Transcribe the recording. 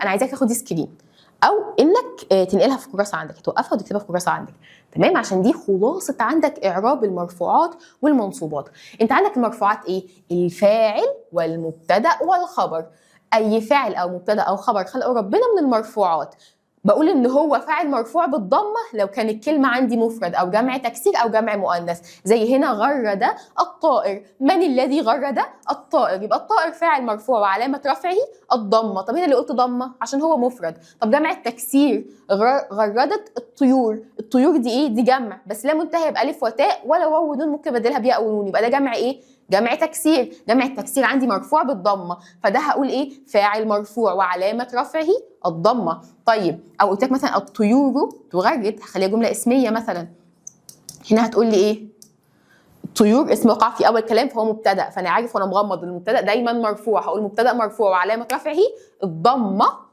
انا عايزاك تاخد سكرين او انك تنقلها في كراسه عندك، توقفها وتكتبها في كراسه عندك. تمام؟ عشان دي خلاصه عندك اعراب المرفوعات والمنصوبات. انت عندك المرفوعات ايه؟ الفاعل والمبتدا والخبر. اي فاعل او مبتدا او خبر خلقه ربنا من المرفوعات. بقول ان هو فاعل مرفوع بالضمه لو كان الكلمه عندي مفرد او جمع تكسير او جمع مؤنث، زي هنا غرد الطائر. من الذي غرد الطائر؟ يبقى الطائر فاعل مرفوع وعلامه رفعه الضمه. طب هنا اللي قلت ضمه عشان هو مفرد. طب جمع التكسير غردت الطيور. الطيور دي ايه؟ دي جمع بس لا منتهيه بالف وتاء ولا واو ونون ممكن ابدلها بياء او نون، يبقى ده جمع ايه؟ جمع تكسير. جمع التكسير عندي مرفوع بالضمه، فده هقول ايه؟ فاعل مرفوع وعلامه رفعه الضمه. طيب او قلت لك مثلا الطيور تغرد، هخليها جمله اسميه مثلا. هنا هتقول لي ايه؟ الطيور اسم وقع في اول كلام فهو مبتدا، فانا عارف وانا مغمض المبتدا دايما مرفوع، هقول مبتدا مرفوع وعلامه رفعه الضمه